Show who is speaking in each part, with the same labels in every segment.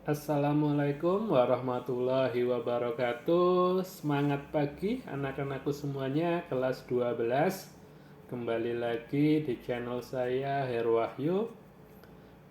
Speaker 1: Assalamualaikum warahmatullahi wabarakatuh. Semangat pagi anak-anakku semuanya kelas 12. Kembali lagi di channel saya Heru Wahyu.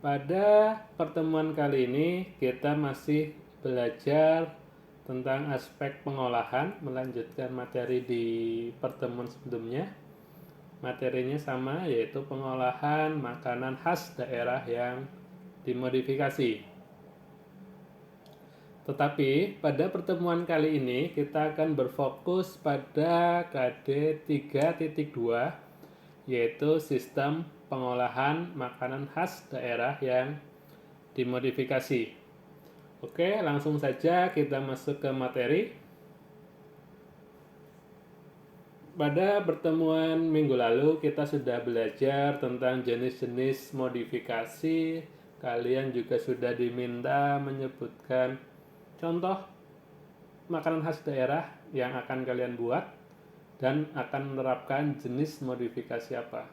Speaker 1: Pada pertemuan kali ini kita masih belajar tentang aspek pengolahan, melanjutkan materi di pertemuan sebelumnya. Materinya sama, yaitu pengolahan makanan khas daerah yang dimodifikasi. Tetapi pada pertemuan kali ini kita akan berfokus pada KD 3.2, yaitu sistem pengolahan makanan khas daerah yang dimodifikasi. Oke, langsung saja kita masuk ke materi. Pada pertemuan minggu lalu kita sudah belajar tentang jenis-jenis modifikasi. Kalian juga sudah diminta menyebutkan contoh makanan khas daerah yang akan kalian buat dan akan menerapkan jenis modifikasi apa.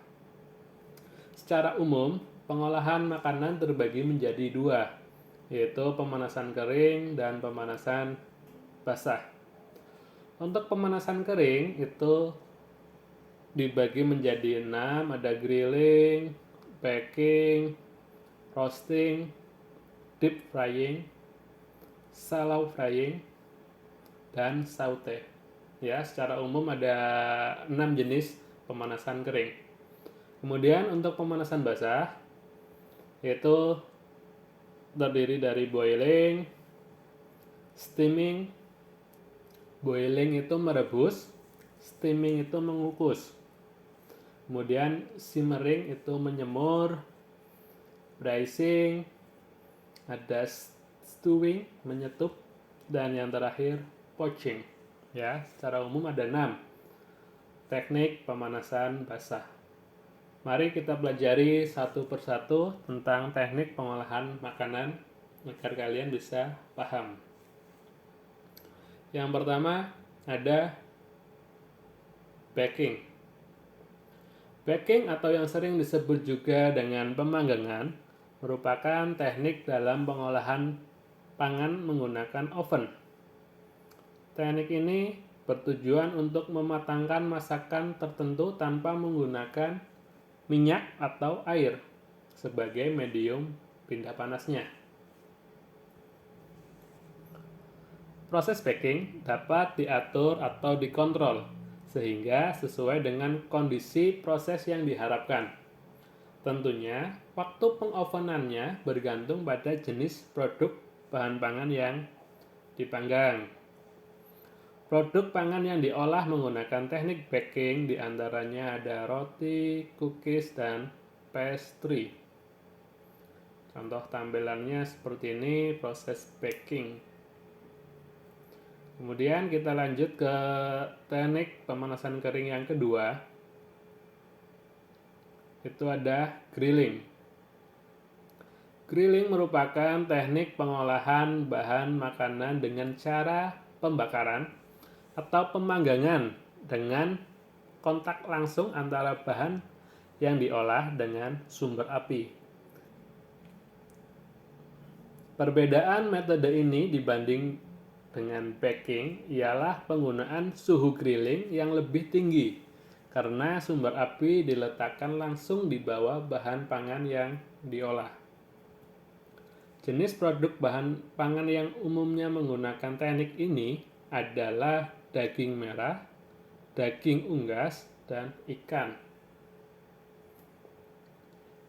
Speaker 1: Secara umum, pengolahan makanan terbagi menjadi dua, yaitu pemanasan kering dan pemanasan basah. Untuk pemanasan kering itu dibagi menjadi 6, ada grilling, baking, roasting, deep frying, shallow frying, dan saute. Ya, secara umum ada 6 jenis pemanasan kering. Kemudian untuk pemanasan basah yaitu terdiri dari boiling, steaming. Boiling itu merebus, steaming itu mengukus. Kemudian simmering itu menyemur, braising, ada stewing menyetup, dan yang terakhir poaching. Ya, secara umum ada 6 teknik pemanasan basah. Mari kita pelajari satu persatu tentang teknik pengolahan makanan agar kalian bisa paham. Yang pertama ada baking. Baking atau yang sering disebut juga dengan pemanggangan merupakan teknik dalam pengolahan pangan menggunakan oven. Teknik ini bertujuan untuk mematangkan masakan tertentu tanpa menggunakan minyak atau air sebagai medium pindah panasnya. Proses baking dapat diatur atau dikontrol sehingga sesuai dengan kondisi proses yang diharapkan. Tentunya, waktu pengovenannya bergantung pada jenis produk bahan pangan yang dipanggang. Produk pangan yang diolah menggunakan teknik baking diantaranya ada roti, cookies, dan pastry. Contoh tampilannya seperti ini proses baking. Kemudian kita lanjut ke teknik pemanasan kering yang kedua. Itu ada grilling. Grilling merupakan teknik pengolahan bahan makanan dengan cara pembakaran atau pemanggangan dengan kontak langsung antara bahan yang diolah dengan sumber api. Perbedaan metode ini dibanding dengan baking ialah penggunaan suhu grilling yang lebih tinggi karena sumber api diletakkan langsung di bawah bahan pangan yang diolah. Jenis produk bahan pangan yang umumnya menggunakan teknik ini adalah daging merah, daging unggas, dan ikan.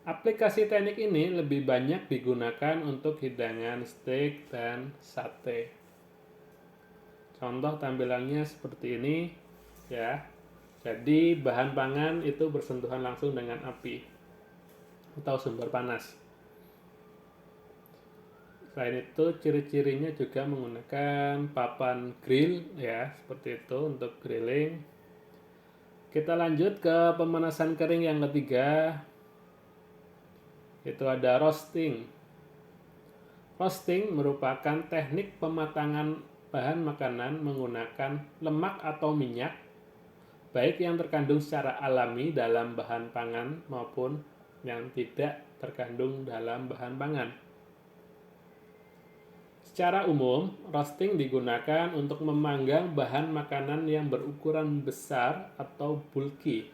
Speaker 1: Aplikasi teknik ini lebih banyak digunakan untuk hidangan steak dan sate. Contoh tampilannya seperti ini ya. Jadi bahan pangan itu bersentuhan langsung dengan api atau sumber panas. Selain itu ciri-cirinya juga menggunakan papan grill ya, seperti itu untuk grilling. Kita lanjut ke pemanasan kering yang ketiga. Itu ada roasting. Roasting merupakan teknik pematangan bahan makanan menggunakan lemak atau minyak, baik yang terkandung secara alami dalam bahan pangan maupun yang tidak terkandung dalam bahan pangan. Secara umum, roasting digunakan untuk memanggang bahan makanan yang berukuran besar atau bulky.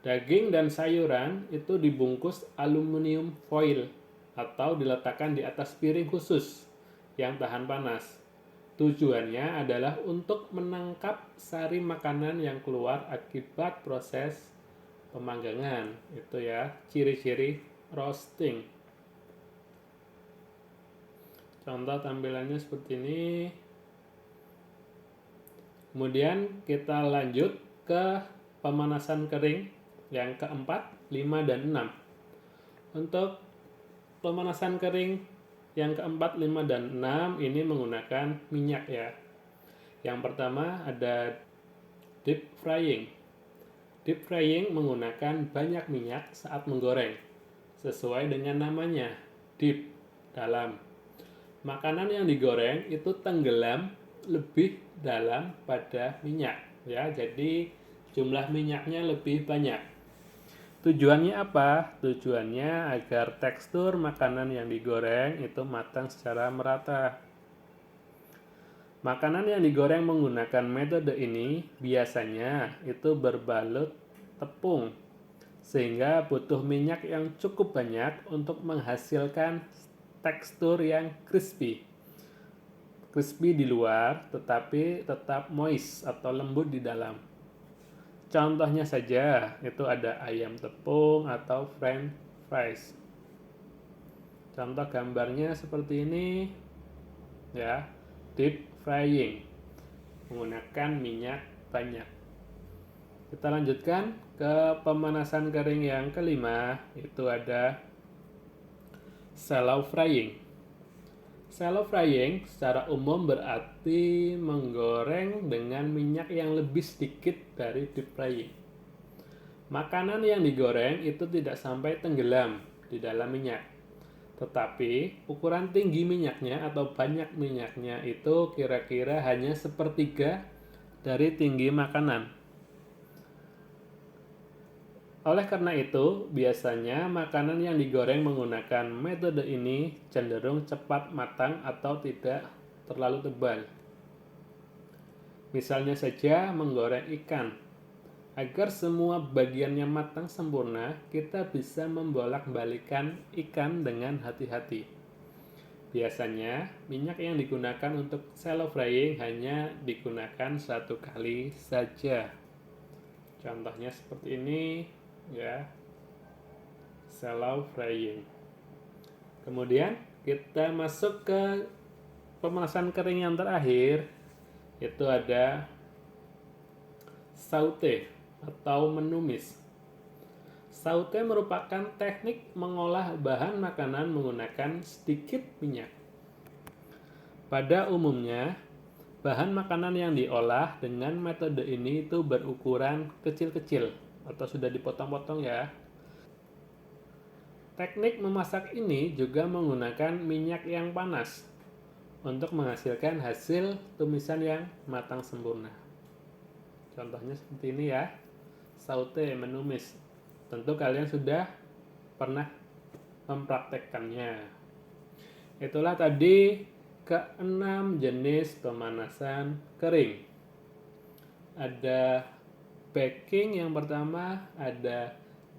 Speaker 1: Daging dan sayuran itu dibungkus aluminium foil atau diletakkan di atas piring khusus yang tahan panas. Tujuannya adalah untuk menangkap sari makanan yang keluar akibat proses pemanggangan. Itu ya, ciri-ciri roasting. Contoh tampilannya seperti ini. Kemudian kita lanjut ke pemanasan kering yang keempat, 5, dan 6. Untuk pemanasan kering yang keempat, 5, dan 6 ini menggunakan minyak ya. Yang pertama ada deep frying. Deep frying menggunakan banyak minyak saat menggoreng. Sesuai dengan namanya, deep, dalam. Makanan yang digoreng itu tenggelam lebih dalam pada minyak ya. Jadi jumlah minyaknya lebih banyak. Tujuannya apa? Tujuannya agar tekstur makanan yang digoreng itu matang secara merata. Makanan yang digoreng menggunakan metode ini biasanya itu berbalut tepung, sehingga butuh minyak yang cukup banyak untuk menghasilkan tekstur yang crispy. Crispy di luar, tetapi tetap moist atau lembut di dalam. Contohnya saja, itu ada ayam tepung atau french fries. Contoh gambarnya seperti ini, ya, deep frying, menggunakan minyak banyak. Kita lanjutkan ke pemanasan kering yang kelima, itu ada shallow frying. Shallow frying secara umum berarti menggoreng dengan minyak yang lebih sedikit dari deep frying. Makanan yang digoreng itu tidak sampai tenggelam di dalam minyak. Tetapi ukuran tinggi minyaknya atau banyak minyaknya itu kira-kira hanya sepertiga dari tinggi makanan. Oleh karena itu, biasanya makanan yang digoreng menggunakan metode ini cenderung cepat matang atau tidak terlalu tebal. Misalnya saja menggoreng ikan. Agar semua bagiannya matang sempurna, kita bisa membolak-balikan ikan dengan hati-hati. Biasanya, minyak yang digunakan untuk shallow frying hanya digunakan satu kali saja. Contohnya seperti ini. Ya, shallow frying. Kemudian kita masuk ke pemanasan kering yang terakhir, itu ada saute atau menumis. Saute merupakan teknik mengolah bahan makanan menggunakan sedikit minyak. Pada umumnya, bahan makanan yang diolah dengan metode ini itu berukuran kecil-kecil atau sudah dipotong-potong ya. Teknik memasak ini juga menggunakan minyak yang panas untuk menghasilkan hasil tumisan yang matang sempurna. Contohnya seperti ini ya, saute, menumis. Tentu kalian sudah pernah mempraktekkannya. Itulah tadi ke-6 jenis pemanasan kering. Ada baking yang pertama, ada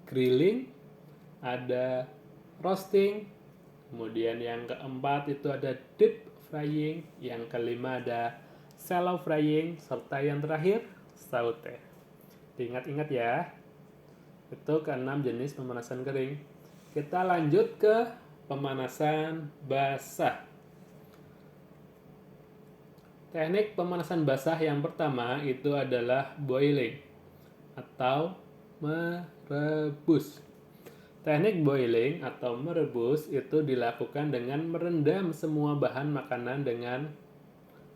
Speaker 1: grilling, ada roasting, kemudian yang keempat itu ada deep frying, yang kelima ada shallow frying, serta yang terakhir saute. Diingat-ingat ya, itu ke-6 jenis pemanasan kering. Kita lanjut ke pemanasan basah. Teknik pemanasan basah yang pertama itu adalah boiling atau merebus. Teknik boiling atau merebus itu dilakukan dengan merendam semua bahan makanan dengan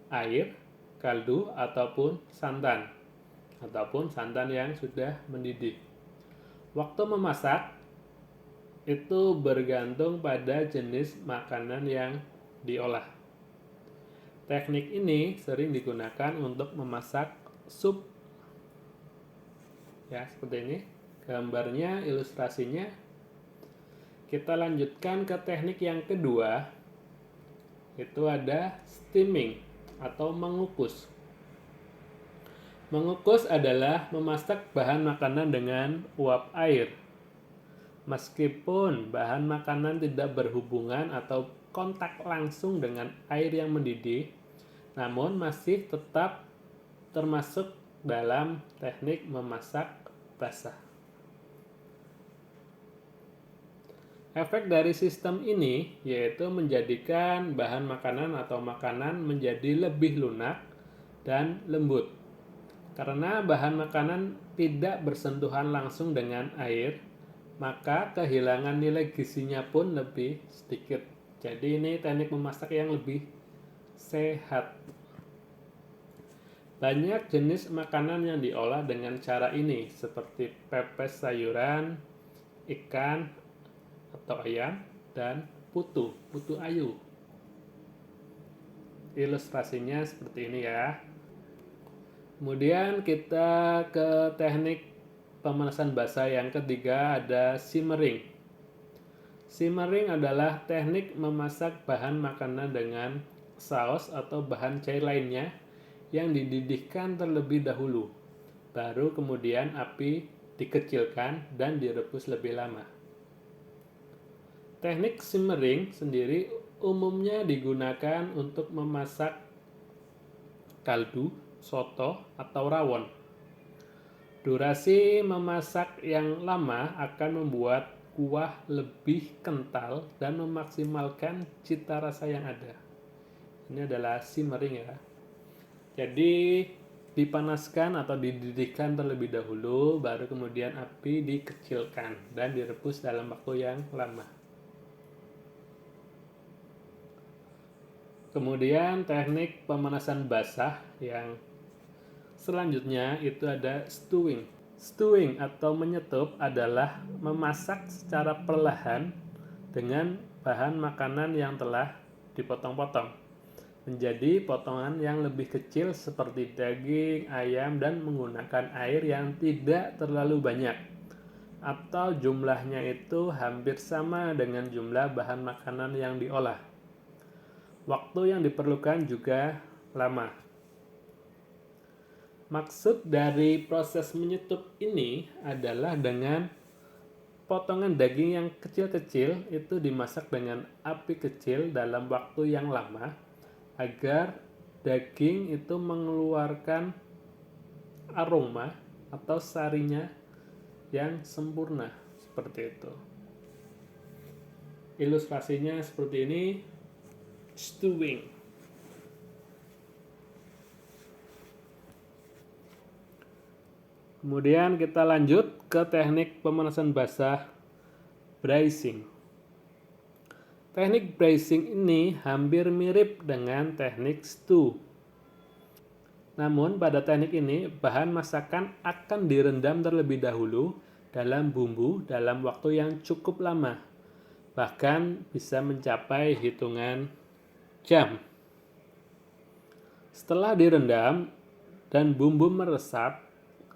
Speaker 1: air, kaldu, ataupun santan yang sudah mendidih. Waktu memasak itu bergantung pada jenis makanan yang diolah. Teknik ini sering digunakan untuk memasak sup. Ya, seperti ini. Gambarnya, ilustrasinya. Kita lanjutkan ke teknik yang kedua, itu ada steaming atau mengukus. Mengukus adalah memasak bahan makanan dengan uap air. Meskipun bahan makanan tidak berhubungan atau kontak langsung dengan air yang mendidih, namun masih tetap termasuk dalam teknik memasak basah. Efek dari sistem ini yaitu menjadikan bahan makanan atau makanan menjadi lebih lunak dan lembut. Karena bahan makanan tidak bersentuhan langsung dengan air, maka kehilangan nilai gizinya pun lebih sedikit. Jadi ini teknik memasak yang lebih sehat. Banyak jenis makanan yang diolah dengan cara ini, seperti pepes sayuran, ikan atau ayam, dan putu ayu. Ilustrasinya seperti ini ya. Kemudian kita ke teknik pemanasan basah yang ketiga, ada simmering. Simmering adalah teknik memasak bahan makanan dengan saus atau bahan cair lainnya yang dididihkan terlebih dahulu. Baru kemudian api dikecilkan dan direbus lebih lama. Teknik simmering sendiri umumnya digunakan untuk memasak kaldu, soto, atau rawon. Durasi memasak yang lama akan membuat kuah lebih kental dan memaksimalkan cita rasa yang ada. Ini adalah simmering ya. Jadi dipanaskan atau dididihkan terlebih dahulu, baru kemudian api dikecilkan dan direbus dalam waktu yang lama. Kemudian teknik pemanasan basah yang selanjutnya itu ada stewing. Stewing atau menyetup adalah memasak secara perlahan dengan bahan makanan yang telah dipotong-potong menjadi potongan yang lebih kecil seperti daging, ayam, dan menggunakan air yang tidak terlalu banyak atau jumlahnya itu hampir sama dengan jumlah bahan makanan yang diolah. Waktu yang diperlukan juga lama. Maksud dari proses menyetup ini adalah dengan potongan daging yang kecil-kecil itu dimasak dengan api kecil dalam waktu yang lama agar daging itu mengeluarkan aroma atau sarinya yang sempurna, seperti itu. Ilustrasinya seperti ini, stewing. Kemudian kita lanjut ke teknik pemanasan basah, braising. Teknik braising ini hampir mirip dengan teknik stew. Namun pada teknik ini bahan masakan akan direndam terlebih dahulu dalam bumbu dalam waktu yang cukup lama, bahkan bisa mencapai hitungan jam. Setelah direndam dan bumbu meresap,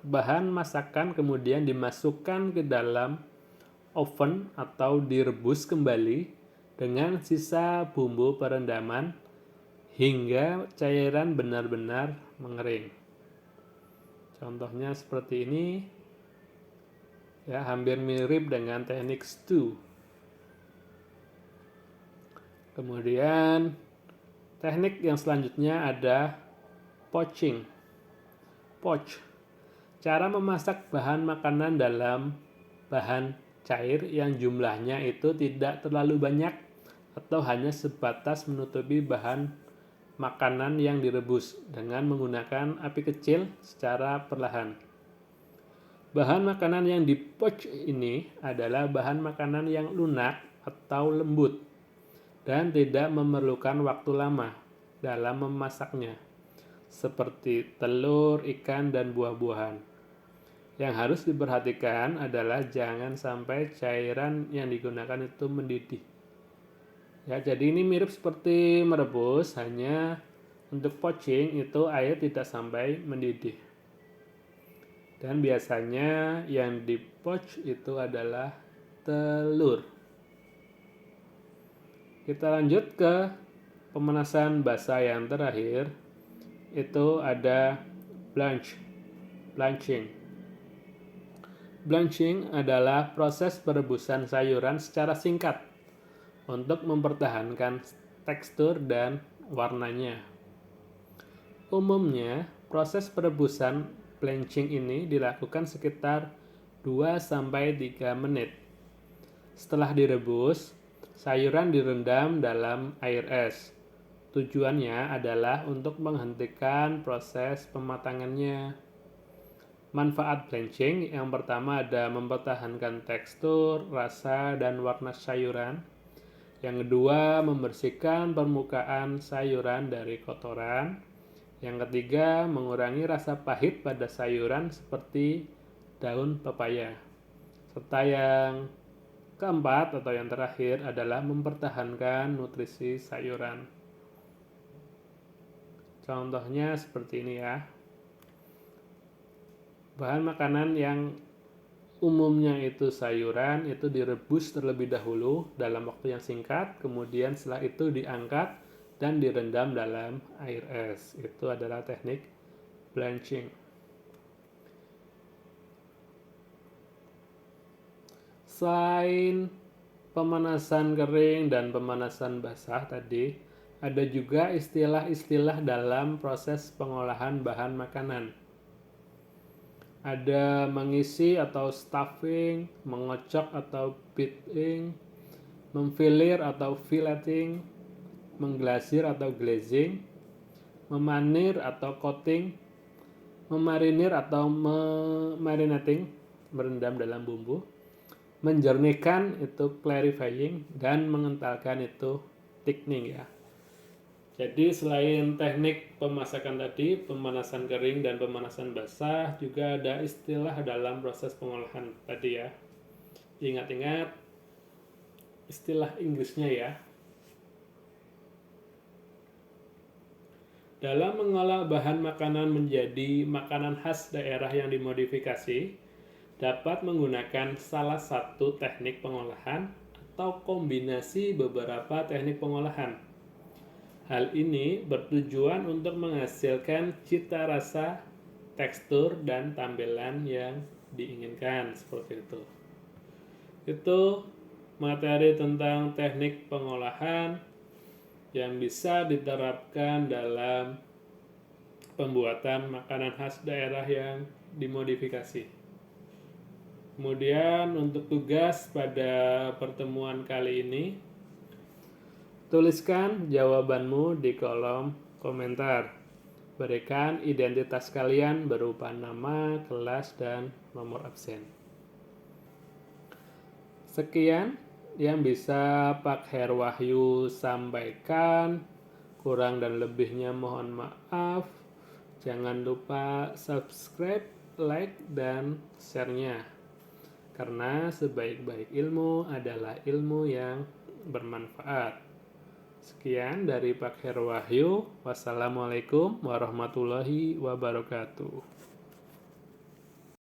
Speaker 1: bahan masakan kemudian dimasukkan ke dalam oven atau direbus kembali dengan sisa bumbu perendaman hingga cairan benar-benar mengering. Contohnya seperti ini ya, hampir mirip dengan teknik stew. Kemudian teknik yang selanjutnya ada poaching. Poach, cara memasak bahan makanan dalam bahan cair yang jumlahnya itu tidak terlalu banyak atau hanya sebatas menutupi bahan makanan yang direbus dengan menggunakan api kecil secara perlahan. Bahan makanan yang dipoach ini adalah bahan makanan yang lunak atau lembut dan tidak memerlukan waktu lama dalam memasaknya, seperti telur, ikan, dan buah-buahan. Yang harus diperhatikan adalah jangan sampai cairan yang digunakan itu mendidih. Ya, jadi ini mirip seperti merebus, hanya untuk poaching itu air tidak sampai mendidih. Dan biasanya yang dipoach itu adalah telur. Kita lanjut ke pemanasan basa yang terakhir itu ada blanching. Blanching adalah proses perebusan sayuran secara singkat untuk mempertahankan tekstur dan warnanya. Umumnya, proses perebusan blanching ini dilakukan sekitar 2-3 menit. Setelah direbus, sayuran direndam dalam air es. Tujuannya adalah untuk menghentikan proses pematangannya. Manfaat blanching yang pertama ada mempertahankan tekstur, rasa, dan warna sayuran. Yang kedua, membersihkan permukaan sayuran dari kotoran. Yang ketiga, mengurangi rasa pahit pada sayuran seperti daun pepaya. Serta yang keempat atau yang terakhir adalah mempertahankan nutrisi sayuran. Contohnya seperti ini ya. Bahan makanan yang umumnya itu sayuran itu direbus terlebih dahulu dalam waktu yang singkat, kemudian setelah itu diangkat dan direndam dalam air es. Itu adalah teknik blanching. Selain pemanasan kering dan pemanasan basah tadi, ada juga istilah-istilah dalam proses pengolahan bahan makanan. Ada mengisi atau stuffing, mengocok atau beating, memfilir atau filleting, mengglasir atau glazing, memanir atau coating, memarinir atau marinating, merendam dalam bumbu, menjernihkan itu clarifying, dan mengentalkan itu thickening ya. Jadi selain teknik pemasakan tadi, pemanasan kering dan pemanasan basah, juga ada istilah dalam proses pengolahan tadi ya. Ingat-ingat istilah Inggrisnya ya. Dalam mengolah bahan makanan menjadi makanan khas daerah yang dimodifikasi, dapat menggunakan salah satu teknik pengolahan atau kombinasi beberapa teknik pengolahan. Hal ini bertujuan untuk menghasilkan cita rasa, tekstur, dan tampilan yang diinginkan seperti itu. Itu materi tentang teknik pengolahan yang bisa diterapkan dalam pembuatan makanan khas daerah yang dimodifikasi. Kemudian untuk tugas pada pertemuan kali ini, tuliskan jawabanmu di kolom komentar. Berikan identitas kalian berupa nama, kelas, dan nomor absen. Sekian yang bisa Pak Herwahyu sampaikan. Kurang dan lebihnya mohon maaf. Jangan lupa subscribe, like, dan share-nya. Karena sebaik-baik ilmu adalah ilmu yang bermanfaat. Sekian dari Pak Herwahyu. Wassalamualaikum warahmatullahi wabarakatuh.